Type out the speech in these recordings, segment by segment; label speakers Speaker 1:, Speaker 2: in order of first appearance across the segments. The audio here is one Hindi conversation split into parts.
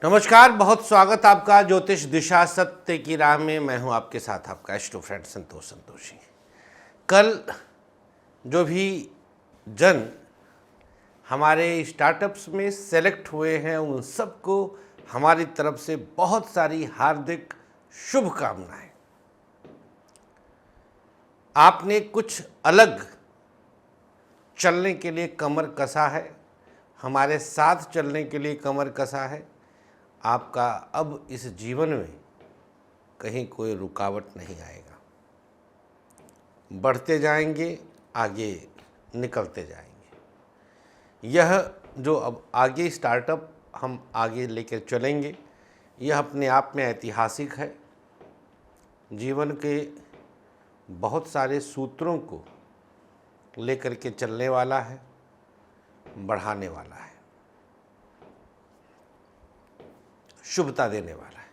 Speaker 1: नमस्कार, बहुत स्वागत आपका ज्योतिष दिशा सत्य की राह में। मैं हूं आपके साथ आपका एस्ट्रो फ्रेंड संतोषी। कल जो भी जन हमारे स्टार्टअप्स में सेलेक्ट हुए हैं उन सबको हमारी तरफ से बहुत सारी हार्दिक शुभकामनाएं। आपने कुछ अलग चलने के लिए कमर कसा है, हमारे साथ चलने के लिए कमर कसा है। आपका अब इस जीवन में कहीं कोई रुकावट नहीं आएगा, बढ़ते जाएंगे, आगे निकलते जाएंगे। यह जो अब आगे स्टार्टअप हम आगे लेकर चलेंगे, यह अपने आप में ऐतिहासिक है। जीवन के बहुत सारे सूत्रों को लेकर के चलने वाला है, बढ़ाने वाला है, शुभता देने वाला है।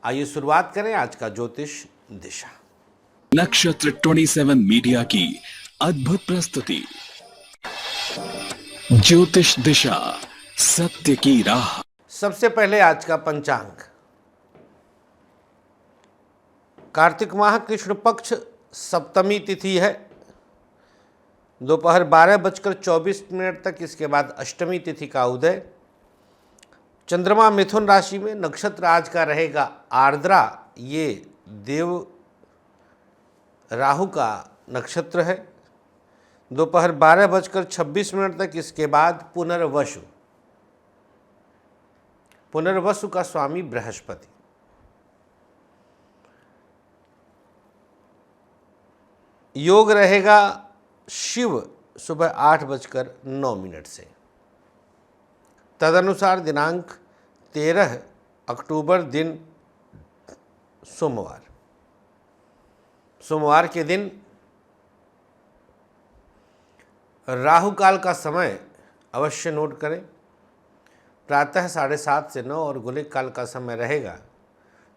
Speaker 1: आइए शुरुआत करें आज का ज्योतिष दिशा।
Speaker 2: नक्षत्र 27 मीडिया की अद्भुत प्रस्तुति ज्योतिष दिशा सत्य की राह।
Speaker 1: सबसे पहले आज का पंचांग। कार्तिक माह कृष्ण पक्ष सप्तमी तिथि है, दोपहर 12:24 तक। इसके बाद अष्टमी तिथि का उदय। चंद्रमा मिथुन राशि में, नक्षत्र आज का रहेगा आर्द्रा। ये देव राहु का नक्षत्र है। दोपहर 12:26 तक। इसके बाद पुनर्वसु। पुनर्वसु का स्वामी बृहस्पति। योग रहेगा शिव सुबह 8:09 से। तदनुसार दिनांक 13 अक्टूबर दिन सोमवार के दिन राहु काल का समय अवश्य नोट करें। प्रातः 7:30 से 9 और गुलिक काल का समय रहेगा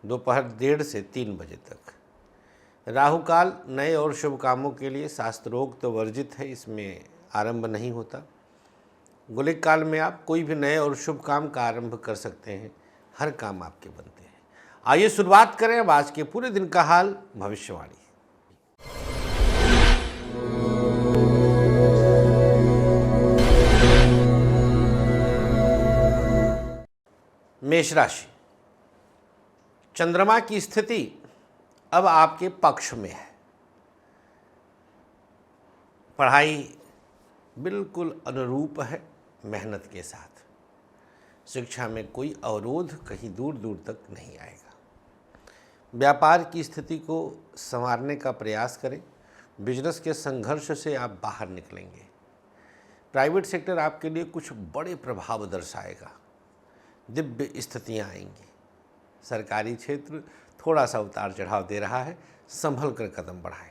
Speaker 1: दोपहर 1:30 से 3 बजे तक। राहु काल नए और शुभ कामों के लिए शास्त्रोक्त वर्जित है, इसमें आरंभ नहीं होता। गुलिक काल में आप कोई भी नए और शुभ काम का आरंभ कर सकते हैं, हर काम आपके बनते हैं। आइए शुरुआत करें अब आज के पूरे दिन का हाल, भविष्यवाणी। मेष राशि। चंद्रमा की स्थिति अब आपके पक्ष में है। पढ़ाई बिल्कुल अनुरूप है, मेहनत के साथ। शिक्षा में कोई अवरोध कहीं दूर दूर तक नहीं आएगा। व्यापार की स्थिति को संवारने का प्रयास करें। बिजनेस के संघर्ष से आप बाहर निकलेंगे। प्राइवेट सेक्टर आपके लिए कुछ बड़े प्रभाव दर्शाएगा, दिव्य स्थितियां आएंगी। सरकारी क्षेत्र थोड़ा सा उतार चढ़ाव दे रहा है, संभल कर कदम बढ़ाएं।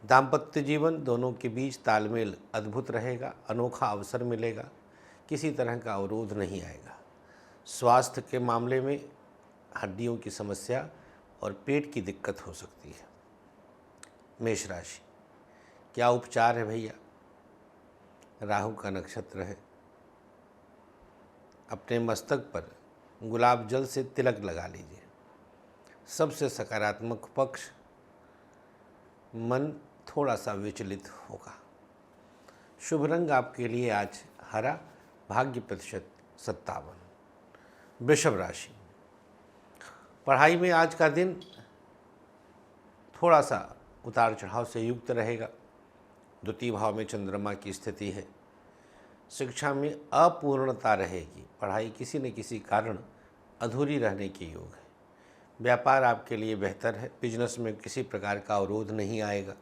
Speaker 1: दाम्पत्य जीवन दोनों के बीच तालमेल अद्भुत रहेगा, अनोखा अवसर मिलेगा, किसी तरह का अवरोध नहीं आएगा। स्वास्थ्य के मामले में हड्डियों की समस्या और पेट की दिक्कत हो सकती है। मेष राशि। क्या उपचार है भैया? राहु का नक्षत्र है। अपने मस्तक पर गुलाब जल से तिलक लगा लीजिए। सबसे सकारात्मक पक्ष, मन थोड़ा सा विचलित होगा। शुभ रंग आपके लिए आज हरा, भाग्य प्रतिशत 57। वृषभ राशि। पढ़ाई में आज का दिन थोड़ा सा उतार चढ़ाव से युक्त रहेगा। द्वितीय भाव में चंद्रमा की स्थिति है। शिक्षा में अपूर्णता रहेगी। पढ़ाई किसी न किसी कारण अधूरी रहने के योग है। व्यापार आपके लिए बेहतर है। बिजनेस में किसी प्रकार का अवरोध नहीं आएगा,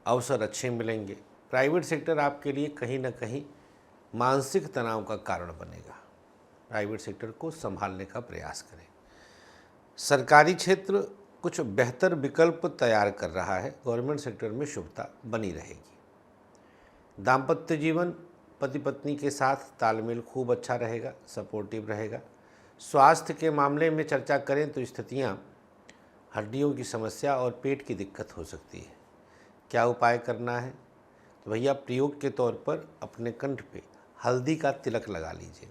Speaker 1: अवसर अच्छे मिलेंगे। प्राइवेट सेक्टर आपके लिए कहीं ना कहीं मानसिक तनाव का कारण बनेगा। प्राइवेट सेक्टर को संभालने का प्रयास करें। सरकारी क्षेत्र कुछ बेहतर विकल्प तैयार कर रहा है। गवर्नमेंट सेक्टर में शुभता बनी रहेगी। दाम्पत्य जीवन पति पत्नी के साथ तालमेल खूब अच्छा रहेगा, सपोर्टिव रहेगा। स्वास्थ्य के मामले में चर्चा करें तो स्थितियां हड्डियों की समस्या और पेट की दिक्कत हो सकती है। क्या उपाय करना है? तो भैया प्रयोग के तौर पर अपने कंठ पे हल्दी का तिलक लगा लीजिए।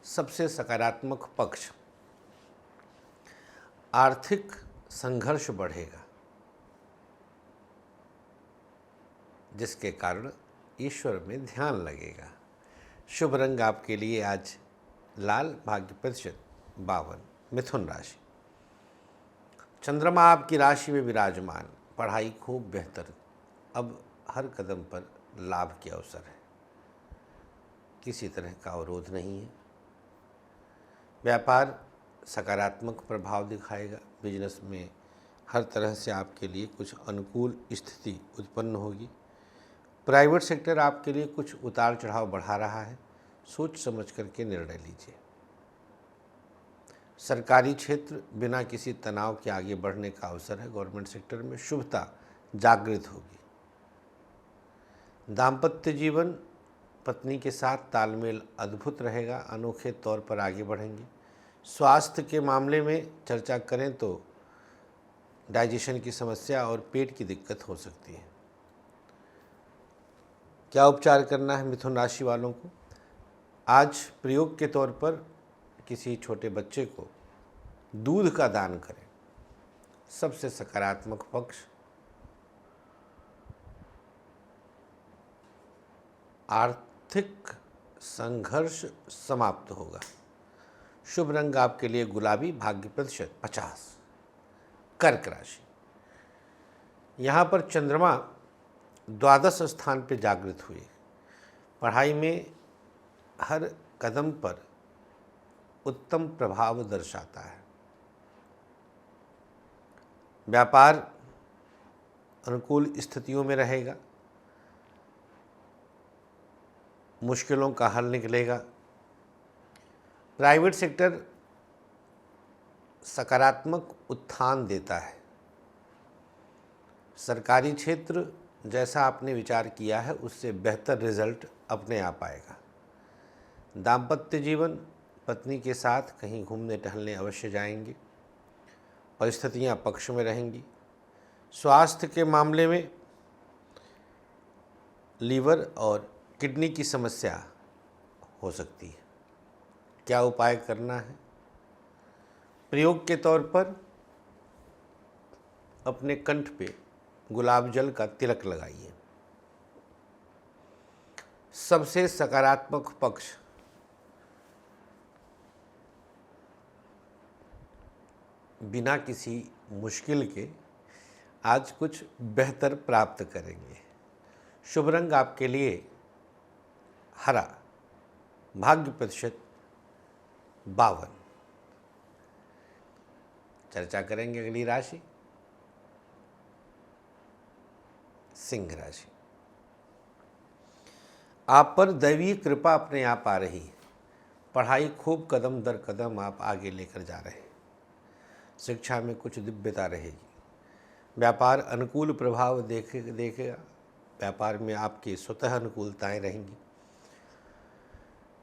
Speaker 1: सबसे सकारात्मक पक्ष, आर्थिक संघर्ष बढ़ेगा, जिसके कारण ईश्वर में ध्यान लगेगा। शुभ रंग आपके लिए आज लाल, भाग्य प्रतिशत 52। मिथुन राशि, चंद्रमा आपकी राशि में विराजमान, पढ़ाई खूब बेहतर, अब हर कदम पर लाभ के अवसर है, किसी तरह का अवरोध नहीं है। व्यापार सकारात्मक प्रभाव दिखाएगा, बिजनेस में हर तरह से आपके लिए कुछ अनुकूल स्थिति उत्पन्न होगी। प्राइवेट सेक्टर आपके लिए कुछ उतार चढ़ाव बढ़ा रहा है, सोच समझ करके निर्णय लीजिए। सरकारी क्षेत्र बिना किसी तनाव के आगे बढ़ने का अवसर है। गवर्नमेंट सेक्टर में शुभता जागृत होगी। दाम्पत्य जीवन पत्नी के साथ तालमेल अद्भुत रहेगा, अनोखे तौर पर आगे बढ़ेंगे। स्वास्थ्य के मामले में चर्चा करें तो डाइजेशन की समस्या और पेट की दिक्कत हो सकती है। क्या उपचार करना है मिथुन राशि वालों को? आज प्रयोग के तौर पर किसी छोटे बच्चे को दूध का दान करें। सबसे सकारात्मक पक्ष, आर्थिक संघर्ष समाप्त होगा। शुभ रंग आपके लिए गुलाबी, भाग्य प्रतिशत 50। कर्क राशि, यहाँ पर चंद्रमा द्वादश स्थान पर जागृत हुए, पढ़ाई में हर कदम पर उत्तम प्रभाव दर्शाता है। व्यापार अनुकूल स्थितियों में रहेगा, मुश्किलों का हल निकलेगा। प्राइवेट सेक्टर सकारात्मक उत्थान देता है। सरकारी क्षेत्र जैसा आपने विचार किया है उससे बेहतर रिजल्ट अपने आप आएगा। दाम्पत्य जीवन पत्नी के साथ कहीं घूमने टहलने अवश्य जाएंगे, परिस्थितियां पक्ष में रहेंगी। स्वास्थ्य के मामले में लीवर और किडनी की समस्या हो सकती है। क्या उपाय करना है? प्रयोग के तौर पर अपने कंठ पे गुलाब जल का तिलक लगाइए। सबसे सकारात्मक पक्ष, बिना किसी मुश्किल के आज कुछ बेहतर प्राप्त करेंगे। शुभ रंग आपके लिए हरा, भाग्य प्रतिशत 52। चर्चा करेंगे अगली राशि, सिंह राशि। आप पर दैवीय कृपा अपने आप आ रही है, पढ़ाई खूब कदम दर कदम आप आगे लेकर जा रहे हैं। शिक्षा में कुछ दिव्यता रहेगी। व्यापार अनुकूल प्रभाव देखेगा, व्यापार में आपकी स्वतः अनुकूलताएं रहेंगी।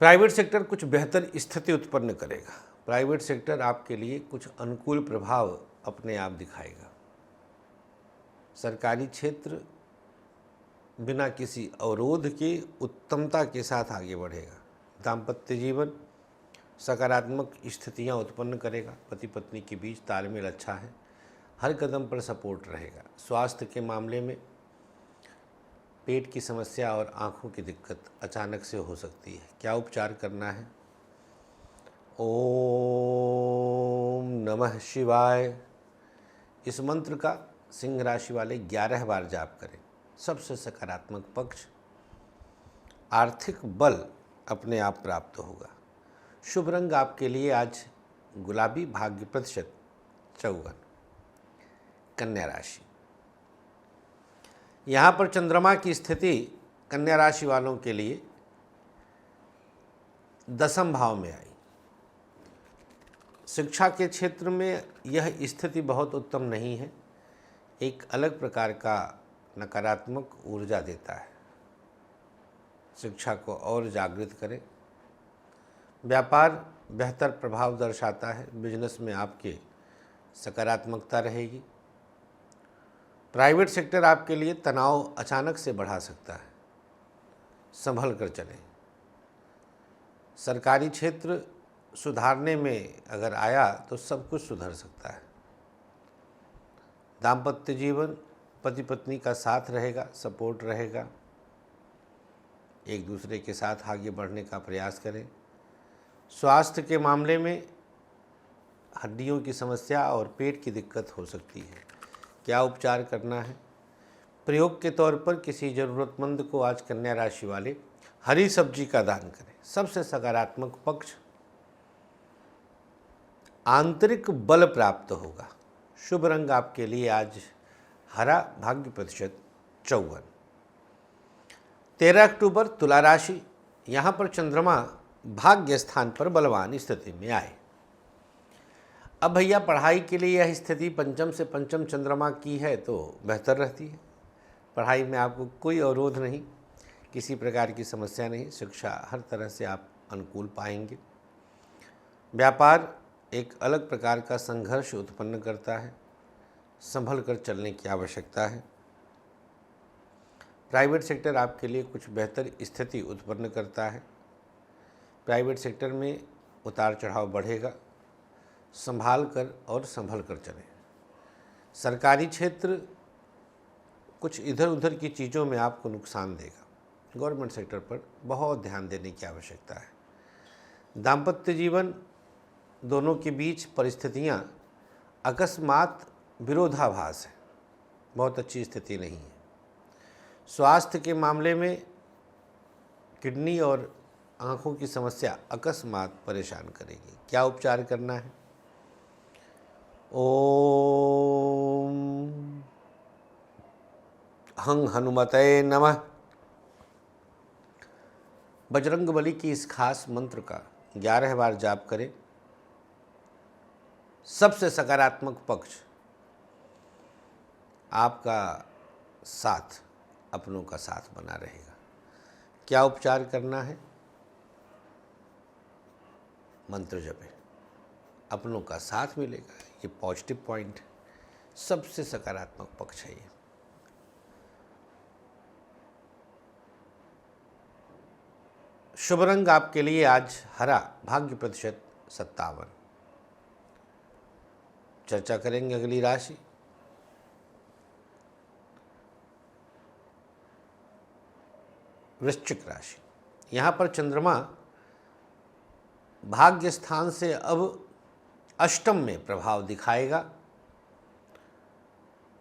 Speaker 1: प्राइवेट सेक्टर कुछ बेहतर स्थिति उत्पन्न करेगा। प्राइवेट सेक्टर आपके लिए कुछ अनुकूल प्रभाव अपने आप दिखाएगा। सरकारी क्षेत्र बिना किसी अवरोध के उत्तमता के साथ आगे बढ़ेगा। दाम्पत्य जीवन सकारात्मक स्थितियां उत्पन्न करेगा। पति पत्नी के बीच तालमेल अच्छा है, हर कदम पर सपोर्ट रहेगा। स्वास्थ्य के मामले में पेट की समस्या और आँखों की दिक्कत अचानक से हो सकती है। क्या उपचार करना है? ओम नमः शिवाय, इस मंत्र का सिंह राशि वाले 11 बार जाप करें। सबसे सकारात्मक पक्ष, आर्थिक बल अपने आप प्राप्त होगा। शुभ रंग आपके लिए आज गुलाबी, भाग्य प्रतिशत 54। कन्या राशि, यहाँ पर चंद्रमा की स्थिति कन्या राशि वालों के लिए 10वें भाव में आई। शिक्षा के क्षेत्र में यह स्थिति बहुत उत्तम नहीं है, एक अलग प्रकार का नकारात्मक ऊर्जा देता है। शिक्षा को और जागृत करें। व्यापार बेहतर प्रभाव दर्शाता है, बिजनेस में आपके सकारात्मकता रहेगी। प्राइवेट सेक्टर आपके लिए तनाव अचानक से बढ़ा सकता है, संभल कर चलें। सरकारी क्षेत्र सुधारने में अगर आया तो सब कुछ सुधर सकता है। दाम्पत्य जीवन पति पत्नी का साथ रहेगा, सपोर्ट रहेगा, एक दूसरे के साथ आगे बढ़ने का प्रयास करें। स्वास्थ्य के मामले में हड्डियों की समस्या और पेट की दिक्कत हो सकती है। क्या उपचार करना है? प्रयोग के तौर पर किसी ज़रूरतमंद को आज कन्या राशि वाले हरी सब्जी का दान करें। सबसे सकारात्मक पक्ष आंतरिक बल प्राप्त होगा। शुभ रंग आपके लिए आज हरा, भाग्य प्रतिशत 54। 13 अक्टूबर तुला राशि, यहाँ पर चंद्रमा भाग्य स्थान पर बलवान स्थिति में आए। अब भैया पढ़ाई के लिए यह स्थिति पंचम से पंचम चंद्रमा की है तो बेहतर रहती है। पढ़ाई में आपको कोई अवरोध नहीं, किसी प्रकार की समस्या नहीं, शिक्षा हर तरह से आप अनुकूल पाएंगे। व्यापार एक अलग प्रकार का संघर्ष उत्पन्न करता है, संभल कर चलने की आवश्यकता है। प्राइवेट सेक्टर आपके लिए कुछ बेहतर स्थिति उत्पन्न करता है। प्राइवेट सेक्टर में उतार चढ़ाव बढ़ेगा, संभाल कर और संभल कर चलें। सरकारी क्षेत्र कुछ इधर उधर की चीज़ों में आपको नुकसान देगा। गवर्नमेंट सेक्टर पर बहुत ध्यान देने की आवश्यकता है। दाम्पत्य जीवन दोनों के बीच परिस्थितियां अकस्मात विरोधाभास है, बहुत अच्छी स्थिति नहीं है। स्वास्थ्य के मामले में किडनी और आँखों की समस्या अकस्मात परेशान करेगी। क्या उपचार करना है? ओम हं हनुमते नमः। बजरंगबली की इस खास मंत्र का 11 बार जाप करें। सबसे सकारात्मक पक्ष आपका साथ, अपनों का साथ बना रहेगा। क्या उपचार करना है? मंत्र जपें, अपनों का साथ मिलेगा। ये पॉजिटिव पॉइंट, सबसे सकारात्मक पक्ष है ये। शुभ रंग आपके लिए आज हरा, भाग्य प्रतिशत 57। चर्चा करेंगे अगली राशि वृश्चिक राशि। यहाँ पर चंद्रमा भाग्य स्थान से अब अष्टम में प्रभाव दिखाएगा।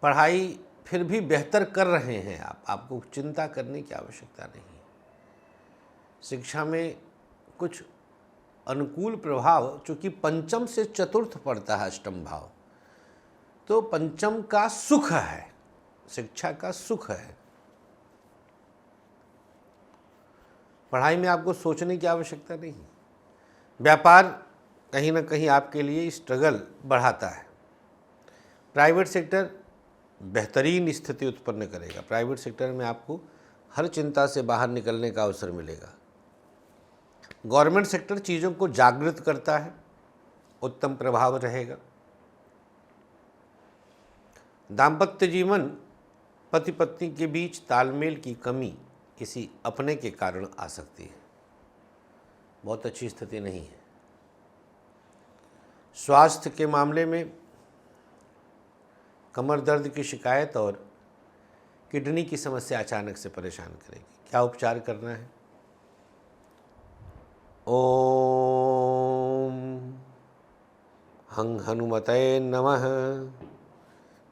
Speaker 1: पढ़ाई फिर भी बेहतर कर रहे हैं आपको चिंता करने की आवश्यकता नहीं है। शिक्षा में कुछ अनुकूल प्रभाव, चूँकि पंचम से चतुर्थ पड़ता है अष्टम भाव, तो पंचम का सुख है, शिक्षा का सुख है। पढ़ाई में आपको सोचने की आवश्यकता नहीं। व्यापार कहीं ना कहीं आपके लिए स्ट्रगल बढ़ाता है। प्राइवेट सेक्टर बेहतरीन स्थिति उत्पन्न करेगा। प्राइवेट सेक्टर में आपको हर चिंता से बाहर निकलने का अवसर मिलेगा। गवर्नमेंट सेक्टर चीज़ों को जागृत करता है, उत्तम प्रभाव रहेगा। दाम्पत्य जीवन पति पत्नी के बीच तालमेल की कमी किसी अपने के कारण आ सकती है, बहुत अच्छी स्थिति नहीं है। स्वास्थ्य के मामले में कमर दर्द की शिकायत और किडनी की समस्या अचानक से परेशान करेगी। क्या उपचार करना है? ओम हं हनुमते नमः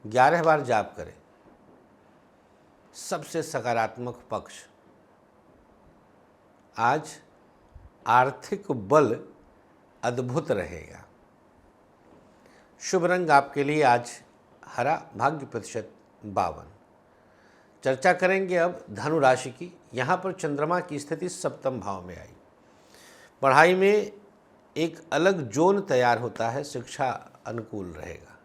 Speaker 1: 11 बार जाप करें। सबसे सकारात्मक पक्ष आज आर्थिक बल अद्भुत रहेगा। शुभ रंग आपके लिए आज हरा, भाग्य प्रतिशत 52। चर्चा करेंगे अब धनु राशि की। यहाँ पर चंद्रमा की स्थिति सप्तम भाव में आई। पढ़ाई में एक अलग जोन तैयार होता है, शिक्षा अनुकूल रहेगा।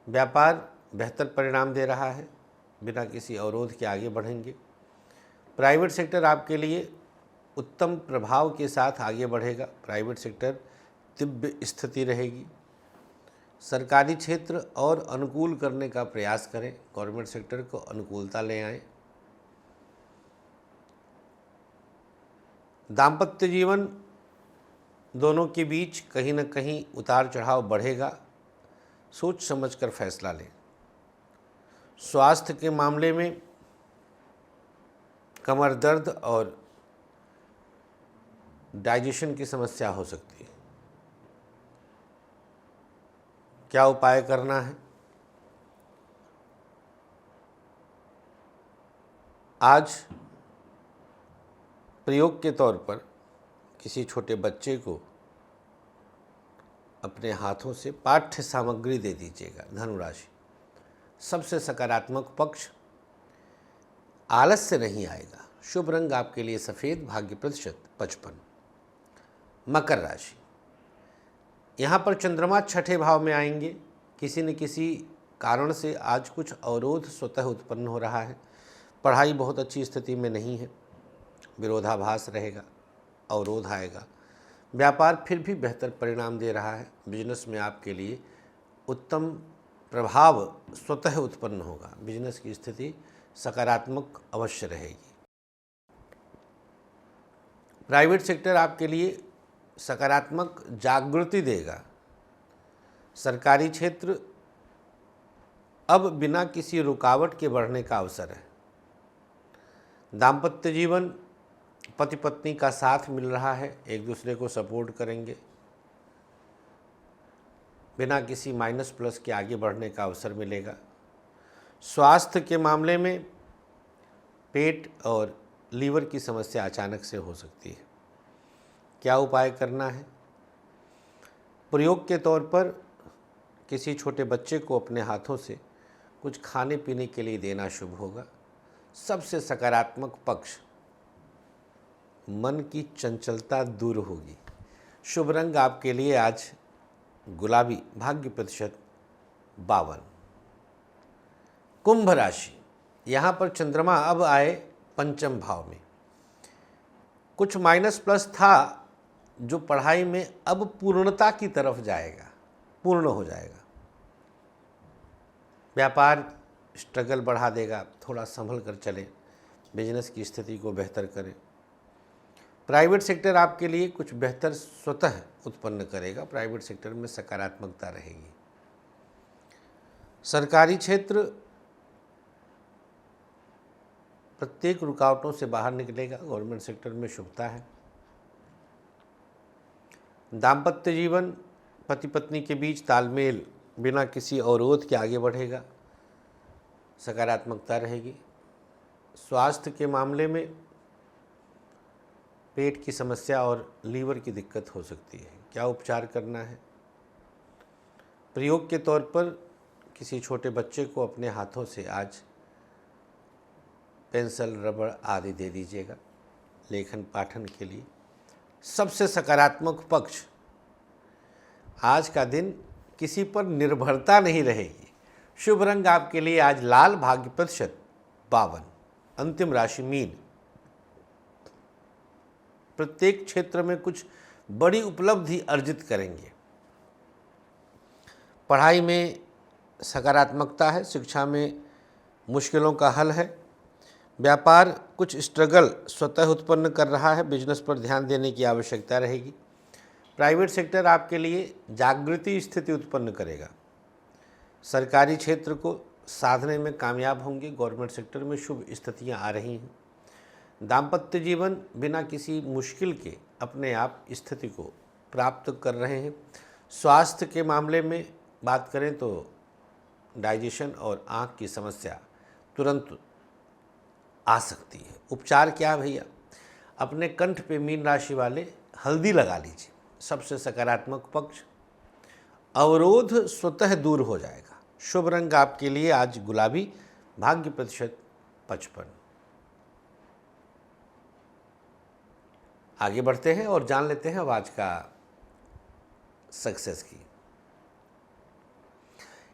Speaker 1: व्यापार बेहतर परिणाम दे रहा है, बिना किसी अवरोध के आगे बढ़ेंगे। प्राइवेट सेक्टर आपके लिए उत्तम प्रभाव के साथ आगे बढ़ेगा। प्राइवेट सेक्टर दिव्य स्थिति रहेगी। सरकारी क्षेत्र और अनुकूल करने का प्रयास करें, गवर्नमेंट सेक्टर को अनुकूलता ले आएं। दाम्पत्य जीवन दोनों के बीच कहीं न कहीं उतार चढ़ाव बढ़ेगा, सोच समझकर फैसला लें। स्वास्थ्य के मामले में कमर दर्द और डाइजेशन की समस्या हो सकती है। क्या उपाय करना है? आज प्रयोग के तौर पर किसी छोटे बच्चे को अपने हाथों से पाठ्य सामग्री दे दीजिएगा, धनुराशि। सबसे सकारात्मक पक्ष, आलस्य नहीं आएगा। शुभ रंग आपके लिए सफ़ेद, भाग्य प्रतिशत 55। मकर राशि, यहाँ पर चंद्रमा छठे भाव में आएंगे। किसी न किसी कारण से आज कुछ अवरोध स्वतः उत्पन्न हो रहा है। पढ़ाई बहुत अच्छी स्थिति में नहीं है, विरोधाभास रहेगा, अवरोध आएगा। व्यापार फिर भी बेहतर परिणाम दे रहा है। बिजनेस में आपके लिए उत्तम प्रभाव स्वतः उत्पन्न होगा। बिजनेस की स्थिति सकारात्मक अवश्य रहेगी। प्राइवेट सेक्टर आपके लिए सकारात्मक जागृति देगा। सरकारी क्षेत्र अब बिना किसी रुकावट के बढ़ने का अवसर है। दाम्पत्य जीवन, पति पत्नी का साथ मिल रहा है, एक दूसरे को सपोर्ट करेंगे। बिना किसी माइनस प्लस के आगे बढ़ने का अवसर मिलेगा। स्वास्थ्य के मामले में पेट और लीवर की समस्या अचानक से हो सकती है। क्या उपाय करना है? प्रयोग के तौर पर किसी छोटे बच्चे को अपने हाथों से कुछ खाने पीने के लिए देना शुभ होगा। सबसे सकारात्मक पक्ष, मन की चंचलता दूर होगी। शुभ रंग आपके लिए आज गुलाबी, भाग्य प्रतिशत 52। कुंभ राशि, यहाँ पर चंद्रमा अब आए पंचम भाव में। कुछ माइनस प्लस था जो पढ़ाई में अब पूर्णता की तरफ जाएगा, पूर्ण हो जाएगा। व्यापार स्ट्रगल बढ़ा देगा, थोड़ा संभल कर चलें। बिजनेस की स्थिति को बेहतर करें। प्राइवेट सेक्टर आपके लिए कुछ बेहतर स्वतः उत्पन्न करेगा। प्राइवेट सेक्टर में सकारात्मकता रहेगी। सरकारी क्षेत्र प्रत्येक रुकावटों से बाहर निकलेगा। गवर्नमेंट सेक्टर में शुभता है। दाम्पत्य जीवन, पति पत्नी के बीच तालमेल बिना किसी अवरोध के आगे बढ़ेगा, सकारात्मकता रहेगी। स्वास्थ्य के मामले में पेट की समस्या और लीवर की दिक्कत हो सकती है। क्या उपचार करना है? प्रयोग के तौर पर किसी छोटे बच्चे को अपने हाथों से आज पेंसिल, रबड़ आदि दे दीजिएगा लेखन पाठन के लिए। सबसे सकारात्मक पक्ष, आज का दिन किसी पर निर्भरता नहीं रहेगी। शुभ रंग आपके लिए आज लाल, भाग्य प्रतिशत 52। अंतिम राशि मीन, प्रत्येक क्षेत्र में कुछ बड़ी उपलब्धि अर्जित करेंगे। पढ़ाई में सकारात्मकता है, शिक्षा में मुश्किलों का हल है। व्यापार कुछ स्ट्रगल स्वतः उत्पन्न कर रहा है, बिजनेस पर ध्यान देने की आवश्यकता रहेगी। प्राइवेट सेक्टर आपके लिए जागृति स्थिति उत्पन्न करेगा। सरकारी क्षेत्र को साधने में कामयाब होंगे। गवर्नमेंट सेक्टर में शुभ स्थितियां आ रही हैं। दाम्पत्य जीवन बिना किसी मुश्किल के अपने आप स्थिति को प्राप्त कर रहे हैं। स्वास्थ्य के मामले में बात करें तो डाइजेशन और आँख की समस्या तुरंत आ सकती है। उपचार क्या है भैया? अपने कंठ पे मीन राशि वाले हल्दी लगा लीजिए। सबसे सकारात्मक पक्ष, अवरोध स्वतः दूर हो जाएगा। शुभ रंग आपके लिए आज गुलाबी, भाग्य प्रतिशत 55। आगे बढ़ते हैं और जान लेते हैं अब आज का सक्सेस की।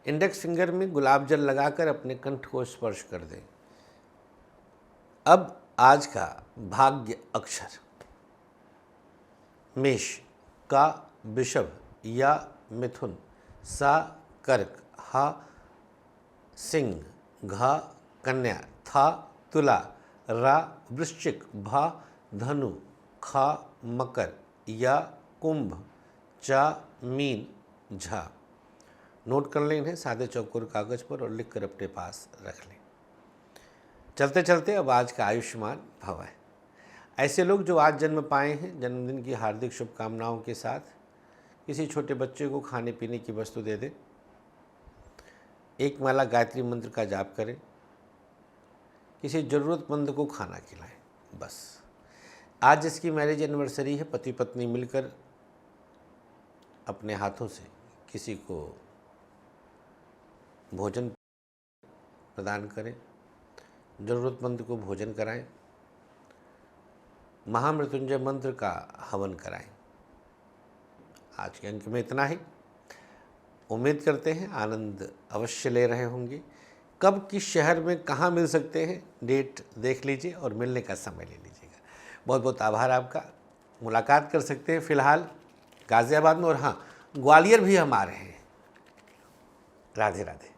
Speaker 1: इंडेक्स फिंगर में गुलाब जल लगाकर अपने कंठ को स्पर्श कर दें। अब आज का भाग्य अक्षर, मेष, का वृषभ, या मिथुन, सा कर्क, हा सिंह, घा कन्या, था तुला, रा वृश्चिक, भा धनु, खा मकर, या कुंभ चा मीन झा। नोट कर लें इन्हें सादे चौकोर कागज़ पर और लिख कर अपने पास रख लें। चलते चलते अब आज का आयुष्मान भव है। ऐसे लोग जो आज जन्म पाए हैं, जन्मदिन की हार्दिक शुभकामनाओं के साथ किसी छोटे बच्चे को खाने पीने की वस्तु दे दें, एक माला गायत्री मंत्र का जाप करें, किसी ज़रूरतमंद को खाना खिलाएं। बस आज इसकी मैरिज एनिवर्सरी है। पति पत्नी मिलकर अपने हाथों से किसी को भोजन प्रदान करें, ज़रूरतमंद को भोजन कराएं, महामृत्युंजय मंत्र का हवन कराएं। आज के अंक में इतना ही। उम्मीद करते हैं आनंद अवश्य ले रहे होंगे। कब किस शहर में कहाँ मिल सकते हैं, डेट देख लीजिए और मिलने का समय ले लीजिएगा। बहुत बहुत आभार आपका। मुलाकात कर सकते हैं फ़िलहाल गाज़ियाबाद में, और हाँ, ग्वालियर भी हम आ रहे हैं। राधे राधे।